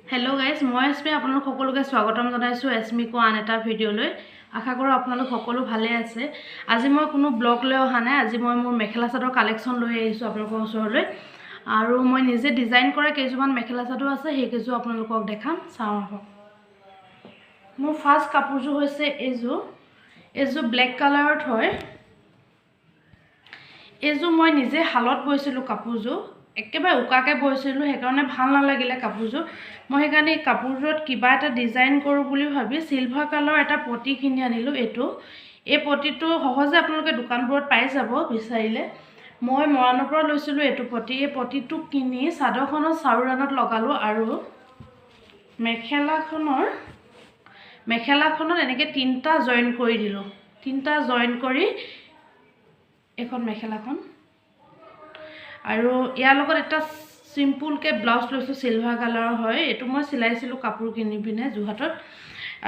Hello guys मैं एसमी आपलोक सकलोके स्वागतम जनाइছো एसमिको आन एटा भिडिओলৈ आशा करो आपलोक सकलो भाले आछे। আজি মই কোনো ব্লগ লৈ অহা নাই। আজি মই মোৰ মেখেলা চাদৰ কালেকশ্যন লৈ আহিছো আপোনালোকৰ ওচৰলৈ আৰু মই নিজে ডিজাইন কৰা কেইজোমান মেখেলা চাদৰ আছে সেই কেইজো আপোনালোকক দেখাম চাও আহক। মোৰ ফাৰ্ষ্ট কাপোৰজো হৈছে এজো ব্লেক কালাৰত হয়। এজো মই নিজে হালত বৈছিলো কাপোৰজো একেবাৰে উকাকে বৈছিলো হেকাৰণে ভাল নালাগিলে কাপোৰজো। মই হেকাৰণে কাপোৰজোত কিবা এটা ডিজাইন কৰো বুলি ভাবি সিলভাৰ কালাৰ এটা পটি কিনি আনিলো। এই পটিটো সহজে আপোনালোকে দোকানবোৰত পাই যাব বিচাৰিলে। মই মৰাণৰ পৰা লৈছিলো এটো পটি। এই পটিটো কিনি সাদৰখনৰ চাউৰানত লগালো আৰু মেখেলাখনৰ এনেকে তিনটা জয়েন কৰি দিলো। তিনটা জয়েন কৰি এখন মেখেলাখন আৰু ইয়াৰ লগত এটা সিম্পল কে ব্লাউজ লৈছো সিলভাৰ কালাৰৰ হয়। এটো মই সিলাইছিলো কাপোৰ কিনি পিনে জুহাটত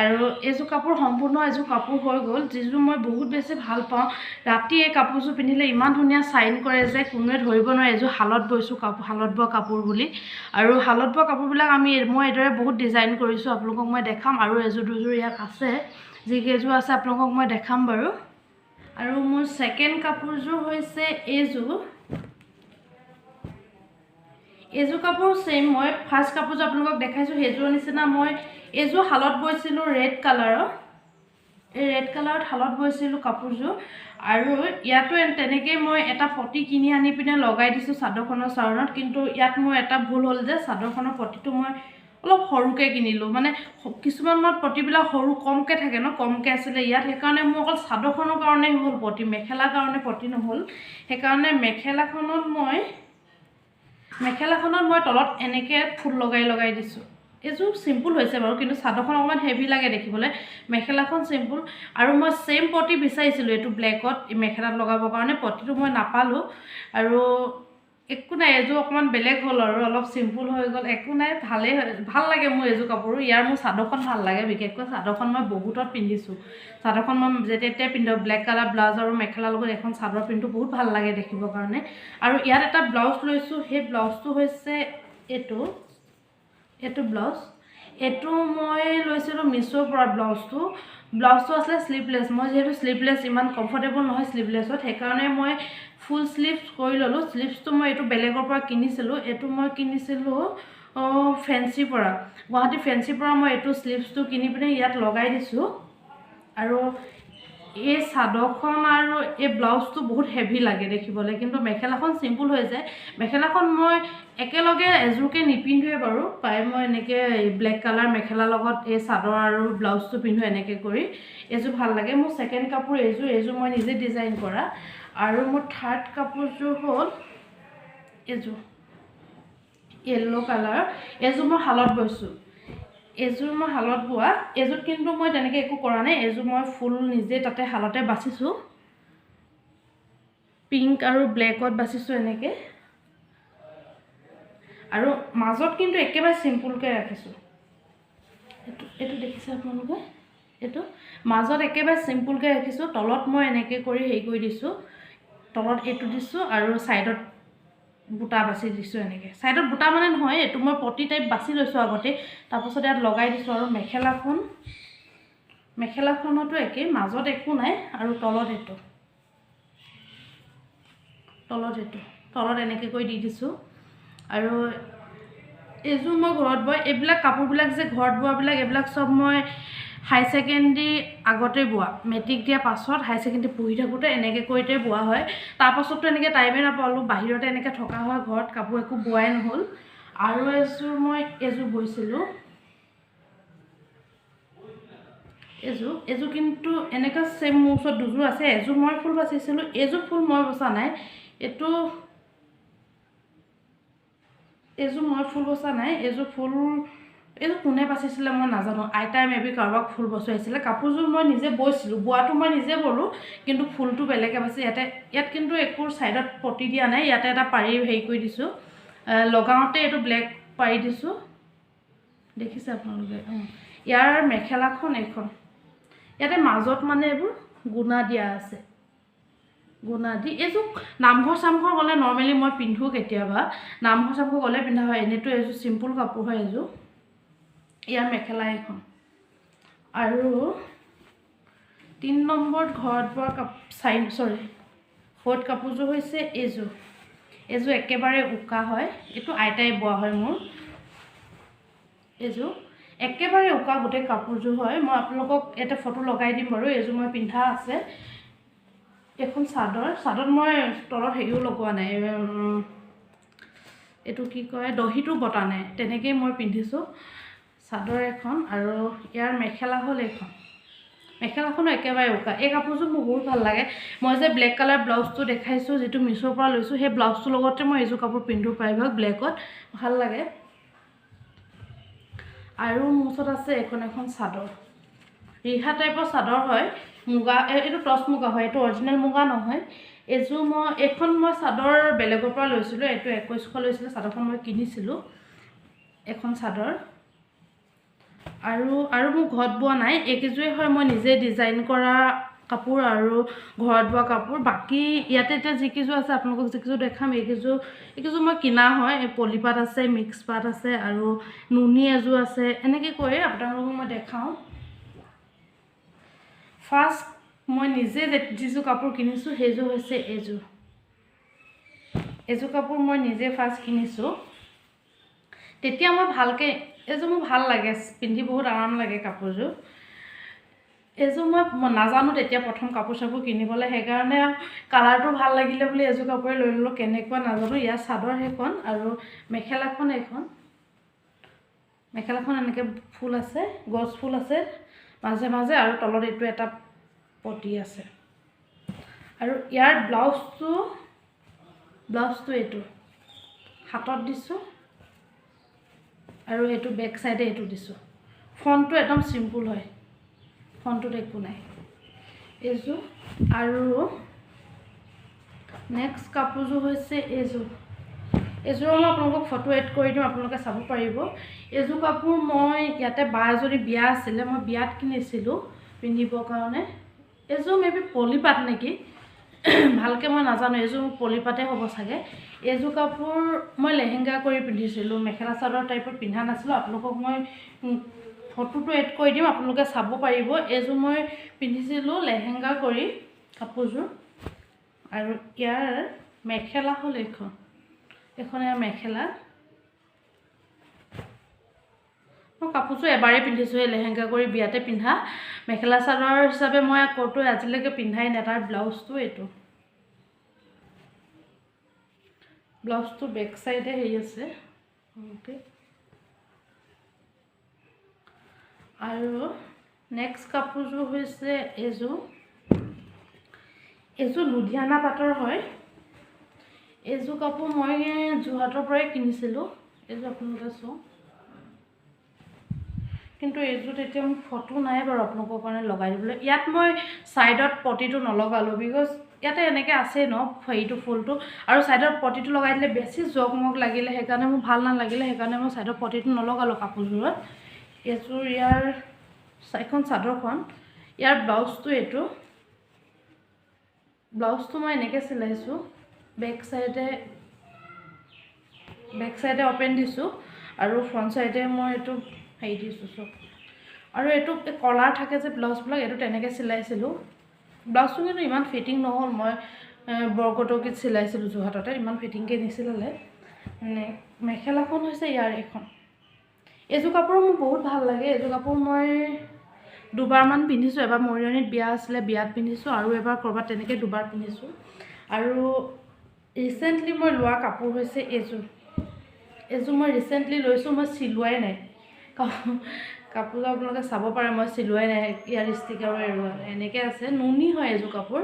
আৰু এজো কাপোৰ সম্পূৰ্ণ এজো কাপোৰ হৈ গল যিজো মই বহুত বেছি ভাল পাওঁ। ৰাতি এই কাপোৰজো পিন্ধিলে ইমান ধুনিয়া সাইন কৰে যে কোনোৱে ধৰিব নোৱাৰে এজো হালত বৈছো কাপোৰ হালত বোৱা কাপোৰ বুলি। আৰু হালত বোৱা কাপোৰবিলাক মই এদৰে বহুত ডিজাইন কৰিছো আপোনালোকক মই দেখাম আৰু এজো দুজো ইয়াত আছে যি কেজো আছে আপোনালোকক মই দেখাম বাৰু। আৰু মোৰ সেকেন্ড কাপোৰজো হৈছে এজো কাপোৰ সেম মই ফাৰ্ষ্ট কাপোৰ আপোনালোকক দেখাইছো হেজোৰ নিচিনা মই এজো হালত বৈছিলো ৰেড কালাৰৰ। এই ৰেড কালাৰত হালত বৈছিলো কাপোৰজো আৰু ইয়াতো তেনেকে মই এটা পটি কিনি আনি পিনে লগাই দিছো সাদৰখনৰ চাউৰণত। কিন্তু ইয়াত মোৰ এটা ভুল হ'ল যে সাদৰখনৰ পটিটো মই অলপ সৰুকে কিনিলো। মানে কিছুমান পটিবিলাক সৰু কমকে থাকে ন কমকে আছিল ইয়াত হেকাৰণে মোৰ অকল সাদৰখনৰ কাৰণে হ'ল পটি মেখেলাৰ কাৰণে পটি নহল। হেকাৰণে মেখেলাখনত মই তলত এনেকে ফুল লগাই দিছো। এজো সিম্পল হৈছে বাৰু কিন্তু সাদৰখন অকমান হেভি লাগে দেখিবলৈ। মেখেলাখন সিম্পল আৰু মই সেম পটি বিচাৰিছিলো এটো ব্লেকত মেখেলাত লগাবৰ কাৰণে পটিটো মই নাপালো আৰু একো নাই এজো অকমান বেলেগ হ'ল আৰু অলপ সিম্পল হৈ গল একো নাই ভাল লাগে মোৰ এজো কাপোৰ। ইয়াৰ মোৰ সাদৰখন ভাল লাগে বিশেষকৈ সাদৰখন মই বহুতত পিন্ধিছো। সাদৰখন মই যেতে পিন্ধো ব্লেক কালাৰ ব্লাউজ আৰু মেখেলাৰ লগত এখন সাদৰ পিন্ধো বহুত ভাল লাগে দেখিবৰ কাৰণে। আৰু ইয়াত এটা ব্লাউজ লৈছো সেই ব্লাউজটো হৈছে এটো ব্লাউজ। এটো মই লৈছিলো মিছোৰ পৰা ব্লাউজটো আসলে স্লিভলেস। মই যেহেতু স্লিভলেস ইমান কমফৰ্টেবল নহয় স্লিভলেসত হেকাৰণে মই ফুল স্লিভস কৰি ললো। স্লিভসটো মই এটো বেলেগৰ পৰা কিনিছিলো। এটো মই কিনিছিলো ফেন্সিৰ পৰা গুৱাহাটী ফেন্সিৰ পৰা মই এটো স্লিভসটো কিনি পিনে ইয়াত লগাই দিছো। আৰু এই সাদৰখন আৰু এই ব্লাউজটো বহুত হেভি লাগে দেখিবলৈ কিন্তু মেখেলাখন সিম্পল হৈ যায়। মেখেলাখন মই একেলগে এজোৰকে নিপিন্ধুৱে বাৰু পাই মই এনেকে ব্লেক কালাৰ মেখেলাৰ লগত এই সাদৰ আৰু ব্লাউজটো পিন্ধো এনেকে কৰি এজো ভাল লাগে। মোৰ সেকেন্ড কাপোৰ এজো মই নিজে ডিজাইন কৰা আৰু মোৰ থাৰ্ড কাপোৰজো হ'ল এজো ইয়েলো কালাৰ। এজো মই হালত বৈছো এজো মই হালত বোৱা এজোত কিন্তু মই তেনেকে একো কৰা নাই। এজো মই ফুল নিজে তাতে হালতে বাছিছো পিংক আৰু ব্লেকত বাছিছো এনেকে আৰু মাজত কিন্তু একেবাৰে সিম্পল কে ৰাখিছো। এটো দেখিছে আপোনালোকে এটো মাজত একেবাৰে সিম্পল কে ৰাখিছো। তলত মই এনেকে কৰি হেই কৰি দিছো তলত এটো দিছো আৰু সাইডত বুটা বাছি দিছো এনেকে। সাইডত বুটা মানে নহয় এটো মই পটি টাইপ বাছি লৈছো আগতে তাৰপাছত ইয়াত লগাই দিছো আৰু মেখেলাখনতো একে মাজত একো নাই আৰু তলত এনেকে কৰি দি দিছো। আৰু এজো মই ঘৰত বয় এইবিলাক কাপোৰবিলাক যে ঘৰত বোৱাবিলাক এইবিলাক সব মই হাই সেকেন্ডাৰী আগতে বোৱা মেট্ৰিক দিয়া পাছত হাই সেকেন্ডাৰী পঢ়ি থাকোতে এনেকে কৰিতে বোৱা হয়। তাৰ পাছতটো এনেকে টাইমে নাপালো বাহিৰতে এনেকে থকা হয় ঘৰত কাপোৰ একো বোৱাই নহল। আৰু এজো বৈছিলো এজো কিন্তু এনেকা সেম মোৰ ওচৰত দুজো আছে। এজো মই ফুল বাছিছিলো এজো ফুল মই বসা নাই এজো মই ফুল বসা নাই। এজো কোনে বাছিছিলে মই নাজানো আইতাই মেবি কাৰোবাক ফুল বসাইছিলে। কাপোৰজো মই নিজে বৈছিলো বোৱাটো মই নিজে বলো কিন্তু ফুলটো বেলেগে বাছি ইয়াত কিন্তু একো সাইডত পটি দিয়া নাই। ইয়াতে এটা পাৰি হেই কৰি দিছো লগাওতে এটো ব্লেক পাৰি দিছো দেখিছে আপোনালোকে। ইয়াৰ মেখেলাখন এখন ইয়াতে মাজত মানে এবোৰ গুণা দিয়া আছে গুণা দি এজো নামঘৰ সামঘৰ গলে নৰমালি মই পিন্ধো কেতিয়াবা নামঘৰ সামঘৰ গলে পিন্ধা হয়। এনেটো এজো সিম্পল কাপোৰ হয় এজো ইয়াৰ মেখেলা এখন আৰু 3 নম্বৰত ঘৰত বোৱা ফ'ৰ্থ কাপোৰযোৰ হৈছে এইযোৰ একেবাৰে উকা হয় এইটো আইতাই বোৱা হয় মোৰ এইযোৰ একেবাৰে উকা গোটেই কাপোৰযোৰ হয় মই আপোনালোকক এটা ফটো লগাই দিম বাৰু এইযোৰ মই পিন্ধা আছে এখন চাদৰত মই তলত হেৰিও লগোৱা নাই এইটো কি কয় দহিটো বটা নাই তেনেকৈ মই পিন্ধিছোঁ চাদৰ এখন আৰু ইয়াৰ মেখেলা হ'ল এইখন মেখেলাখনো একেবাৰে উকা এই কাপোৰযোৰ মোৰ বহুত ভাল লাগে মই যে ব্লেক কালাৰ ব্লাউজটো দেখাইছোঁ যিটো মিছ'ৰ পৰা লৈছোঁ সেই ব্লাউজটোৰ লগতে মই এইযোৰ কাপোৰ পিন্ধো প্ৰায়ভাগ ব্লেকত ভাল লাগে আৰু মোৰ ওচৰত আছে এখন চাদৰ ৰিহা টাইপৰ চাদৰ হয় মুগা এইটো টচ মুগা হয় এইটো অৰিজিনেল মুগা নহয় এইখন মই চাদৰ বেলেগৰ পৰা লৈছিলোঁ এইটো 2100 লৈছিলোঁ চাদৰখন মই কিনিছিলোঁ এখন চাদৰ আৰু মোৰ ঘৰত বোৱা নাই এইকেইযোৰে হয় মই নিজে ডিজাইন কৰা কাপোৰ আৰু ঘৰত বোৱা কাপোৰ বাকী ইয়াতে এতিয়া যিকেইযোৰ আছে আপোনালোকক যিকেইযোৰ দেখাম এইকেইযোৰ মই কিনা হয় পলিপাত আছে মিক্স পাত আছে আৰু নুনি এযোৰ আছে এনেকৈ কৰি আপোনালোকক মই দেখাওঁ ফাৰ্ষ্ট মই নিজে যিযোৰ কাপোৰ কিনিছোঁ সেইযোৰ হৈছে এইযোৰ কাপোৰ মই নিজে ফাৰ্ষ্ট কিনিছোঁ তেতিয়া মই ভালকৈ এইযোৰ মোৰ ভাল লাগে পিন্ধি বহুত আৰাম লাগে কাপোৰযোৰ এইযোৰ মই নাজানো তেতিয়া প্ৰথম কাপোৰ চাপোৰ কিনিবলৈ সেইকাৰণে কালাৰটো ভাল লাগিলে বুলি এইযোৰ কাপোৰে লৈ ল'লোঁ কেনেকুৱা নাজানো ইয়াৰ চাদৰ সেইখন আৰু মেখেলাখন এনেকৈ ফুল আছে গছ ফুল আছে মাজে মাজে আৰু তলত এইটো এটা পটি আছে আৰু ইয়াৰ ব্লাউজটো এইটো হাতত দিছোঁ আৰু এইটো বেক চাইডে এইটো দিছোঁ ফ্ৰণ্টটো একদম চিম্পুল হয় ফ্ৰণ্টটোত একো নাই এইযোৰ আৰু নেক্সট কাপোৰযোৰ হৈছে এইযোৰ মই আপোনালোকক ফটো এড কৰি দিম আপোনালোকে চাব পাৰিব এইযোৰ কাপোৰ মই ইয়াতে বা এজনী বিয়া আছিলে মই বিয়াত কিনিছিলোঁ পিন্ধিবৰ কাৰণে এইযোৰ মেবি পলিপাত নেকি ভালকৈ মই নাজানো এইযোৰ পলিপাতে হ'ব চাগে এইযোৰ কাপোৰ মই লেহেংগা কৰি পিন্ধিছিলোঁ মেখেলা চাদৰ টাইপত পিন্ধা নাছিলোঁ আপোনালোকক মই ফটোটো এড কৰি দিম আপোনালোকে চাব পাৰিব এইযোৰ মই পিন্ধিছিলোঁ লেহেংগা কৰি কাপোৰযোৰ আৰু ইয়াৰ মেখেলা হ'ল এইখন ইয়াৰ মেখেলা মই কাপোৰযোৰ এবাৰেই পিন্ধিছোঁ এই লেহেংগা কৰি বিয়াতে পিন্ধা মেখেলা চাদৰ হিচাপে মই ক'তো আজিলৈকে পিন্ধাই নাই তাৰ ব্লাউজটো এইটো ব্লাউজটো বেক চাইডে হেৰি আছে আৰু নেক্সট কাপোৰযোৰ হৈছে এইযোৰ লুধিয়ানা পাটৰ হয় এইযোৰ কাপোৰ মই যোৰহাটৰ পৰাই কিনিছিলোঁ এইযোৰ আপোনালোকে চাওক কিন্তু এইযোৰত এতিয়া মোৰ ফটো নাই বাৰু আপোনালোকৰ কাৰণে লগাই দিবলৈ ইয়াত মই ছাইডত পটিটো নলগালোঁ বিকজ ইয়াতে এনেকৈ আছেই ন হেৰিটো ফুলটো আৰু ছাইডত পটিটো লগাই দিলে বেছি জগমগ লাগিলে সেইকাৰণে মোৰ ভাল নালাগিলে সেইকাৰণে মই ছাইডত পটিটো নলগালোঁ কাপোৰযোৰত এইযোৰ ইয়াৰ এখন চাদৰখন ইয়াৰ ব্লাউজটো মই এনেকৈ চিলাইছোঁ বেক চাইডে অপেন দিছোঁ আৰু ফ্ৰণ্ট চাইডে মই এইটো হেৰি দিছোঁ চব আৰু এইটো কলাৰ থাকে যে ব্লাউজবিলাক এইটো তেনেকৈ চিলাইছিলোঁ ব্লাউজটো কিন্তু ইমান ফিটিং নহ'ল মই বৰকটকীত চিলাইছিলোঁ যোৰহাটতে ইমান ফিটিংকৈ নিচিলালে মেখেলাখন হৈছে ইয়াৰ এইযোৰ কাপোৰ মোৰ বহুত ভাল লাগে এইযোৰ কাপোৰ মই দুবাৰমান পিন্ধিছোঁ এবাৰ মৰিয়নিত বিয়া আছিলে বিয়াত পিন্ধিছোঁ আৰু এবাৰ ক'ৰবাত তেনেকৈ দুবাৰ পিন্ধিছোঁ আৰু ৰিচেণ্টলি মই লোৱা কাপোৰ হৈছে এইযোৰ মই ৰিচেণ্টলি লৈছোঁ মই চিলোৱাই নাই কাপোৰযোৰ আপোনালোকে চাব পাৰে মই চিলোৱাই নাই ইয়াৰ ষ্টিকাৰো এৰুৱা এনেকৈ আছে নুনি হয় এইযোৰ কাপোৰ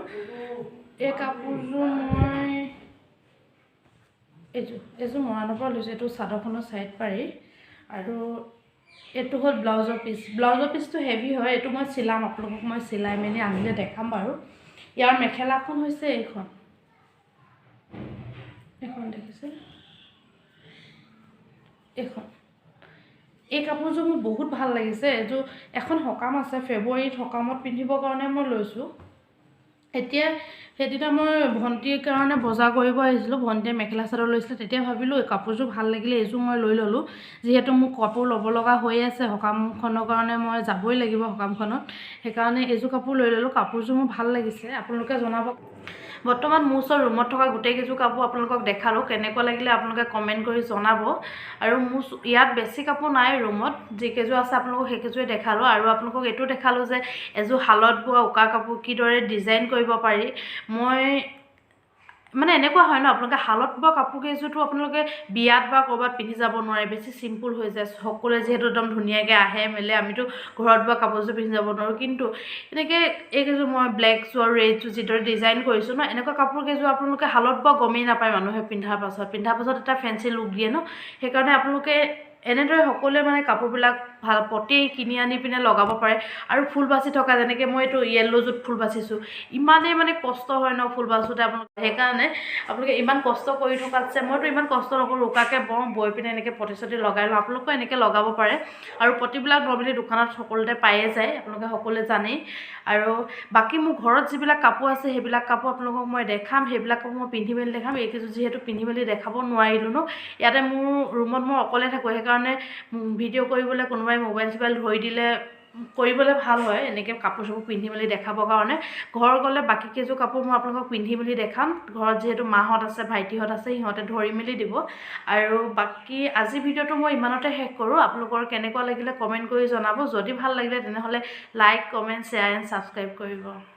এই কাপোৰযোৰ মই এইযোৰ মৰাণৰ পৰা লৈছোঁ এইটো চাদৰখনৰ ছাইড পাৰি আৰু এইটো হ'ল ব্লাউজৰ পিচটো হেভি হয় এইটো মই চিলাম আপোনালোকক মই চিলাই মেলি আনিলে দেখাম বাৰু ইয়াৰ মেখেলাখন হৈছে এইখন দেখিছে এই কাপোৰযোৰ মোৰ বহুত ভাল লাগিছে এইযোৰ এখন সকাম আছে ফেব্ৰুৱাৰীত সকামত পিন্ধিবৰ কাৰণে মই লৈছোঁ এতিয়া সেইদিনা মই ভণ্টিৰ কাৰণে বজাৰ কৰিব আহিছিলোঁ, ভণ্টিয়ে মেখেলা চাদৰ লৈছিলে, তেতিয়া ভাবিলোঁ এই কাপোৰযোৰ ভাল লাগিলে, এইযোৰ মই লৈ ল'লোঁ। যিহেতু মোক কাপোৰ ল'ব লগা হৈ আছে সকামখনৰ কাৰণে, মই যাবই লাগিব সকামখনত, সেইকাৰণে এইযোৰ কাপোৰ লৈ ল'লোঁ। কাপোৰযোৰ মোৰ ভাল লাগিছে, আপোনালোকে জনাব। বৰ্তমান মোৰ ওচৰত ৰুমত থকা গোটেইকেইযোৰ কাপোৰ আপোনালোকক দেখালোঁ, কেনেকুৱা লাগিলে আপোনালোকে কমেণ্ট কৰি জনাব। আৰু মোৰ ইয়াত বেছি কাপোৰ নাই ৰুমত, যিকেইযোৰ আছে আপোনালোকক সেইকেইযোৰে দেখালোঁ। আৰু আপোনালোকক এইটো দেখালোঁ যে এযোৰ শালত বোৱা উকা কাপোৰ কিদৰে ডিজাইন কৰিব পাৰি। মই মানে এনেকুৱা হয় ন, আপোনালোকে শালত বোৱা কাপোৰ কেইযোৰটো আপোনালোকে বিয়াত বা ক'ৰবাত পিন্ধি যাব নোৱাৰে, বেছি চিম্পুল হৈ যায়। সকলোৱে যিহেতু একদম ধুনীয়াকৈ আহে মেলে, আমিতো ঘৰত বোৱা কাপোৰযোৰ পিন্ধি যাব নোৱাৰোঁ। কিন্তু এনেকৈ এইকেইযোৰ মই ব্লেকযোৰ আৰু ৰেডযোৰ যিদৰে ডিজাইন কৰিছোঁ ন, এনেকুৱা কাপোৰ কেইযোৰ আপোনালোকে শালত বোৱা গমেই নাপায় মানুহে পিন্ধাৰ পাছত এটা ফেঞ্চি লুক দিয়ে ন। সেইকাৰণে আপোনালোকে এনেদৰে সকলোৱে মানে কাপোৰবিলাক ভাল পটি কিনি আনি পিনে লগাব পাৰে। আৰু ফুল বাচি থকা, যেনেকৈ মই এইটো য়েল্ল'যোৰত ফুল বাচিছোঁ, ইমানেই মানে কষ্ট হয় ন ফুল বাচোঁতে আপোনালোকে। সেইকাৰণে আপোনালোকে ইমান কষ্ট কৰি থকাতছে, মইতো ইমান কষ্ট নকৰোঁ, উকাকৈ বৈ পিনে এনেকৈ পটি চটি লগাই লওঁ। আপোনালোকেও এনেকৈ লগাব পাৰে। আৰু পটিবিলাক নৰ্মেলি দোকানত সকলোতে পায়ে যায়, আপোনালোকে সকলোৱে জানেই। আৰু বাকী মোৰ ঘৰত যিবিলাক কাপোৰ আছে সেইবিলাক কাপোৰ আপোনালোকক মই দেখাম, সেইবিলাক কাপোৰ মই পিন্ধি মেলি দেখাম। এইকেইযোৰ যিহেতু পিন্ধি মেলি দেখাব নোৱাৰিলোঁ ন, ইয়াতে মোৰ ৰুমত মই অকলে থাকোঁ, সেইকাৰণে ভিডিঅ' কৰিবলৈ কোনোবাই মোবাইল চোবাইল ধৰি দিলে কৰিবলৈ ভাল হয়, এনেকৈ কাপোৰ চাপোৰ পিন্ধি মেলি দেখাবৰ কাৰণে। ঘৰ গ'লে বাকী কেইযোৰ কাপোৰ মই আপোনালোকক পিন্ধি মেলি দেখাম। ঘৰত যিহেতু মাহঁত আছে, ভাইটিহঁত আছে, সিহঁতে ধৰি মেলি দিব। আৰু বাকী আজি ভিডিঅ'টো মই ইমানতে শেষ কৰোঁ। আপোনালোকৰ কেনেকুৱা লাগিলে কমেণ্ট কৰি জনাব। যদি ভাল লাগিলে তেনেহ'লে like, comment, share and subscribe কৰিব।